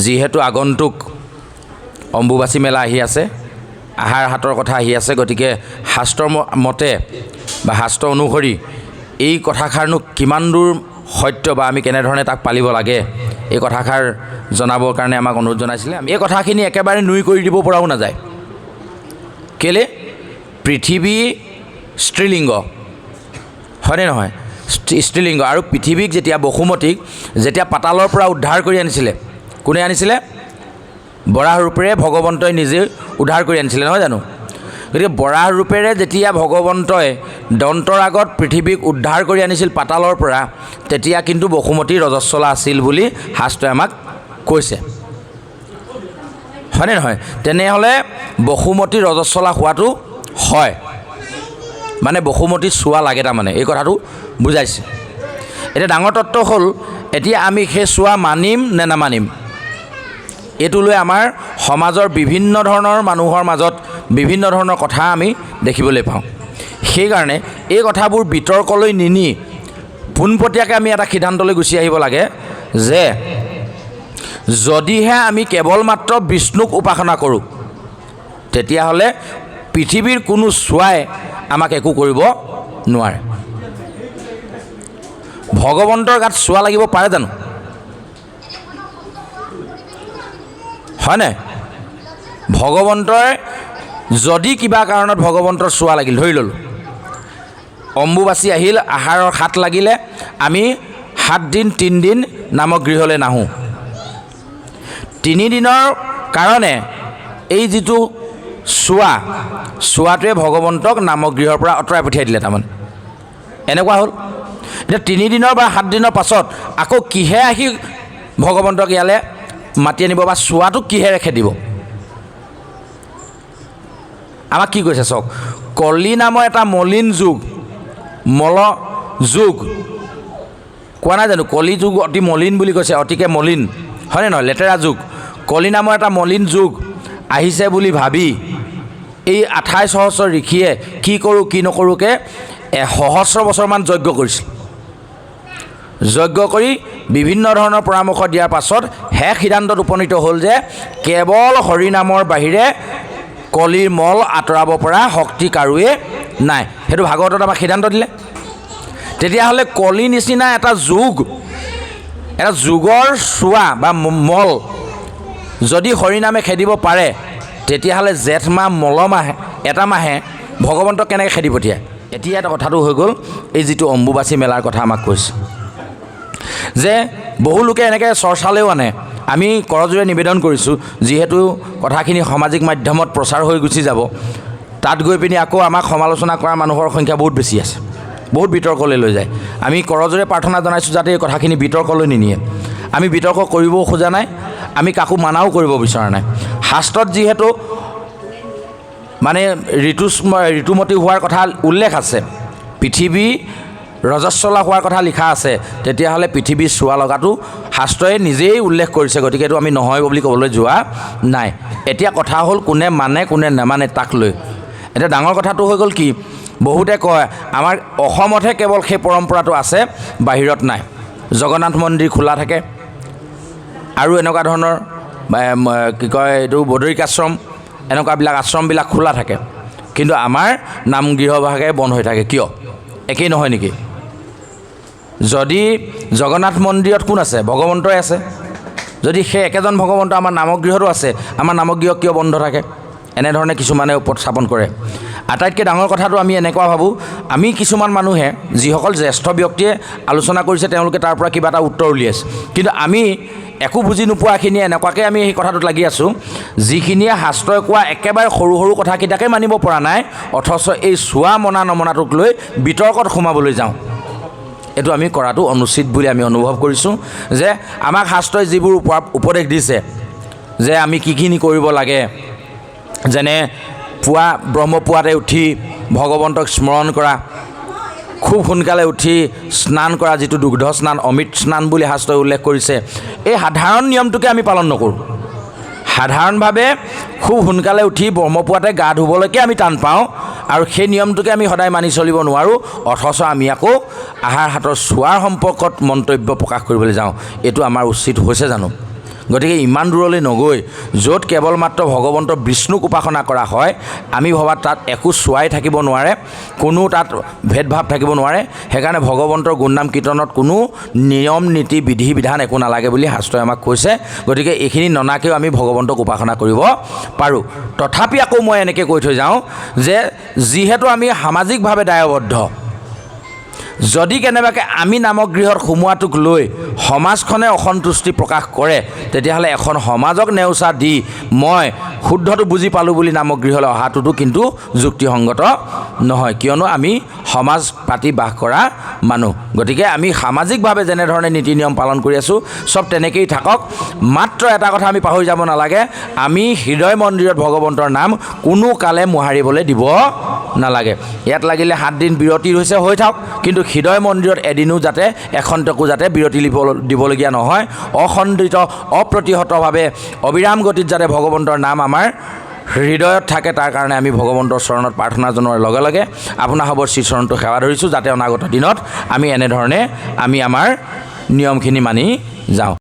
যিহেতু আগন্তুক অম্বুবাচী মেলা আহি আছে, আহাৰ হাতৰ কথা আহি আছে, গতিকে শাস্ত্ৰৰ মতে বা শাস্ত্ৰ অনুসৰি এই কথাষাৰনো কিমান দূৰ সত্য বা আমি কেনেধৰণে তাক পালিব লাগে, এই কথাষাৰ জনাবৰ কাৰণে আমাক অনুৰোধ জনাইছিলে। আমি এই কথাখিনি একেবাৰে নুই কৰি দিব পৰাও নাযায়। কেলে? পৃথিৱী স্ত্ৰীলিংগ, হয়নে নহয়? স্ত্ৰীলিংগ। আৰু পৃথিৱীক যেতিয়া বসুমতীক যেতিয়া পাতালৰ পৰা উদ্ধাৰ কৰি আনিছিলে, কোনে আনিছিলে? বৰাহ ৰূপেৰে ভগৱন্তই নিজে উদ্ধাৰ কৰি আনিছিলে, নহয় জানো? গতিকে বৰাহ ৰূপেৰে যেতিয়া ভগৱন্তই দন্তৰ আগত পৃথিৱীক উদ্ধাৰ কৰি আনিছিল পাতালৰ পৰা, তেতিয়া কিন্তু বসুমতী ৰজস্বলা আছিল বুলি শাস্ত্ৰই আমাক কৈছে, হয়নে নহয়? তেনেহ'লে বসুমতী ৰজস্বলা হোৱাটো হয়, মানে বসুমতীত চোৱা লাগে, তাৰমানে এই কথাটো বুজাইছে। এতিয়া ডাঙৰ তত্ত্ব হ'ল, এতিয়া আমি সেই চোৱা মানিম নে নামানিম, এইটো লৈ আমাৰ সমাজৰ বিভিন্ন ধৰণৰ মানুহৰ মাজত বিভিন্ন ধৰণৰ কথা আমি দেখিবলৈ পাওঁ। সেইকাৰণে এই কথাবোৰ বিতৰ্কলৈ নিনি পোনপটীয়াকৈ আমি এটা সিদ্ধান্তলৈ গুচি আহিব লাগে যে যদিহে আমি কেৱল মাত্ৰ বিষ্ণুক উপাসনা কৰোঁ, তেতিয়াহ'লে পৃথিৱীৰ কোনো চোৱাই আমাক একো কৰিব নোৱাৰে। ভগৱন্তৰ গাত চোৱা লাগিব পাৰে জানো? হয়নে? ভগৱন্তৰ যদি কিবা কাৰণত ভগৱন্তৰ চোৱা লাগিল, ধৰি ল'লোঁ অম্বুবাচী আহিল, আহাৰৰ হাত লাগিলে, আমি 7 দিন 3 দিন নামক গৃহলৈ নাহোঁ। 3 দিনৰ কাৰণে এই যিটো চোৱাটোৱে ভগৱন্তক নামক গৃহৰ পৰা আঁতৰাই পঠিয়াই দিলে, তাৰমানে এনেকুৱা হ'ল। এতিয়া 3 দিনৰ বা 7 দিনৰ পাছত আকৌ কিহে আহি ভগৱন্তক ইয়ালৈ মাতি আনিব বা চোৱাটো কিহেৰে খেদিব? আমাক কি কৈছে চাওক, কলি নামৰ এটা মলিন যুগ, মল যুগ কোৱা নাই জানো? কলি যুগ অতি মলিন বুলি কৈছে, অতিকে মলিন, হয়নে নহয়? লেতেৰা যুগ। কলি নামৰ এটা মলিন যুগ আহিছে বুলি ভাবি এই 28 সহস্ৰ ঋষিয়ে কি কৰোঁ কি নকৰোঁকৈ সহস্ৰ বছৰমান যজ্ঞ কৰিছিল। যজ্ঞ কৰি বিভিন্ন ধৰণৰ পৰামৰ্শ দিয়াৰ পাছত শেষ সিদ্ধান্তত উপনীত হ'ল যে কেৱল হৰিনামৰ বাহিৰে কলিৰ মল আঁতৰাব পৰা শক্তি কাৰোৱে নাই। সেইটো ভাগৱতত আমাক সিদ্ধান্ত দিলে। তেতিয়াহ'লে কলি নিচিনা এটা যুগৰ চোৱা বা মল যদি হৰিনামে খেদিব পাৰে, তেতিয়াহ'লে জেঠ মাহ এটা মাহে ভগৱন্তক কেনেকৈ খেদি পঠিয়ায়? এতিয়া এটা কথাটো হৈ গ'ল, এই যিটো অম্বুবাচী মেলাৰ কথা আমাক কৈছে যে বহু লোকে এনেকৈ চৰ্চালৈও আনে। আমি কৰজোৰে নিবেদন কৰিছোঁ, যিহেতু কথাখিনি সামাজিক মাধ্যমত প্ৰচাৰ হৈ গুচি যাব, তাত গৈ পিনি আকৌ আমাক সমালোচনা কৰা মানুহৰ সংখ্যা বহুত বেছি আছে, বহুত বিতৰ্কলৈ লৈ যায়। আমি কৰজোৰে প্ৰাৰ্থনা জনাইছোঁ যাতে এই কথাখিনি বিতৰ্কলৈ নিনিয়ে। আমি বিতৰ্ক কৰিবও খোজা নাই, আমি কাকো মানাও কৰিব বিচৰা নাই। শাস্ত্ৰত যিহেতু মানে ঋতুমতী হোৱাৰ কথা উল্লেখ আছে, পৃথিৱী ৰজস্বলা হোৱাৰ কথা লিখা আছে, তেতিয়াহ'লে পৃথিৱীৰ চোৱা লগাটো শাস্ত্ৰই নিজেই উল্লেখ কৰিছে, গতিকে এইটো আমি নহয় বুলি ক'বলৈ যোৱা নাই। এতিয়া কথা হ'ল কোনে মানে কোনে নেমানে তাক লৈ। এতিয়া ডাঙৰ কথাটো হৈ গ'ল কি, বহুতে কয় আমাৰ অসমতহে কেৱল সেই পৰম্পৰাটো আছে, বাহিৰত নাই। জগন্নাথ মন্দিৰ খোলা থাকে আৰু এনেকুৱা ধৰণৰ কি কয় এইটো বদৰিকাশ্ৰম, এনেকুৱাবিলাক আশ্ৰমবিলাক খোলা থাকে, কিন্তু আমাৰ নামগৃহভাগে বন্ধ হৈ থাকে। কিয়? একেই নহয় নেকি? যদি জগন্নাথ মন্দিৰত কোন আছে? ভগৱন্তই আছে। যদি সেই একেজন ভগৱন্ত আমাৰ নামগৃহতো আছে, আমাৰ নামগৃহ কিয় বন্ধ থাকে? এনেধৰণে কিছুমানে উপস্থাপন কৰে। আটাইতকৈ ডাঙৰ কথাটো আমি এনেকুৱা ভাবোঁ, আমি কিছুমান মানুহে যিসকল জ্যেষ্ঠ ব্যক্তিয়ে আলোচনা কৰিছে, তেওঁলোকে তাৰ পৰা কিবা এটা উত্তৰ উলিয়াইছে, কিন্তু আমি একো বুজি নোপোৱাখিনিয়ে এনেকুৱাকৈ আমি সেই কথাটোত লাগি আছোঁ, যিখিনিয়ে শাস্ত্ৰই কোৱা একেবাৰে সৰু সৰু কথাকেইটাকে মানিব পৰা নাই, অথচ এই চোৱা মনা নমনাটোক লৈ বিতৰ্কত সোমাবলৈ যাওঁ। এইটো আমি কৰাটো অনুচিত বুলি আমি অনুভৱ কৰিছোঁ, যে আমাক শাস্ত্ৰই যিবোৰ উপদেশ দিছে যে আমি কিখিনি কৰিব লাগে, যেনে ব্ৰহ্মপুৱাতে উঠি ভগৱন্তক স্মৰণ কৰা, খুব সোনকালে উঠি স্নান কৰা, যিটো দুগ্ধ স্নান, অমৃত স্নান বুলি শাস্ত্ৰই উল্লেখ কৰিছে, এই সাধাৰণ নিয়মটোকে আমি পালন নকৰোঁ। সাধাৰণভাৱে খুব সোনকালে উঠি ব্ৰহ্মপুৱাতে গা ধুবলৈকে আমি টান পাওঁ, আৰু সেই নিয়মটোকে আমি সদায় মানি চলিব নোৱাৰোঁ, অথচ আমি আকৌ আহাৰ হাতৰ চোৱাৰ সম্পৰ্কত মন্তব্য প্ৰকাশ কৰিবলৈ যাওঁ। এইটো আমাৰ উচিত হৈছে জানো? গতিকে ইমান দূৰলৈ নগৈ য'ত কেৱল মাত্ৰ ভগৱন্ত বিষ্ণুক উপাসনা কৰা হয়, আমি ভবাত তাত একো চোৱাই থাকিব নোৱাৰে, কোনো তাত ভেদভাৱ থাকিব নোৱাৰে। সেইকাৰণে ভগৱন্তৰ গুণনাম কীৰ্তনত কোনো নিয়ম নীতি বিধি বিধান একো নালাগে বুলি শাস্ত্ৰই আমাক কৈছে। গতিকে এইখিনি ননাকেও আমি ভগৱন্তক উপাসনা কৰিব পাৰোঁ। তথাপি আকৌ মই এনেকৈ কৈ থৈ যাওঁ যে যিহেতু আমি সামাজিকভাৱে দায়বদ্ধ, যদি কেনেবাকৈ আমি নামগৃহত সোমোৱাটোক লৈ সমাজখনে অসন্তুষ্টি প্ৰকাশ কৰে, তেতিয়াহ'লে এখন সমাজক নেওচা দি মই শুদ্ধটো বুজি পালোঁ বুলি নামগৃহলৈ অহাটোতো কিন্তু যুক্তিসংগত নহয়, কিয়নো আমি সমাজ পাতি বাস কৰা মানুহ। গতিকে আমি সামাজিকভাৱে যেনেধৰণে নীতি নিয়ম পালন কৰি আছোঁ চব তেনেকেই থাকক। মাত্ৰ এটা কথা আমি পাহৰি যাব নালাগে, আমি হৃদয় মন্দিৰত ভগৱন্তৰ নাম কোনো কালে মোহাৰিবলৈ দিব নালাগে। ইয়াত লাগিলে 7 দিন বিৰতি হৈছে হৈ থাকক, কিন্তু হৃদয় মন্দিৰত এদিনো যাতে এখন্তেকো যাতে বিৰতি দিবলগীয়া নহয়। অখণ্ডিত অপ্ৰতিহতভাৱে অবিৰাম গতিত যাতে ভগৱন্তৰ নাম আমাৰ হৃদয়ত থাকে, তাৰ কাৰণে আমি ভগৱন্তৰ চৰণত প্ৰাৰ্থনা জনোৱাৰ লগে লগে আপোনাসৱৰ শ্ৰীচৰণটো সেৱা ধৰিছোঁ, যাতে অনাগত দিনত আমি এনেধৰণে আমি আমাৰ নিয়মখিনি মানি যাওঁ।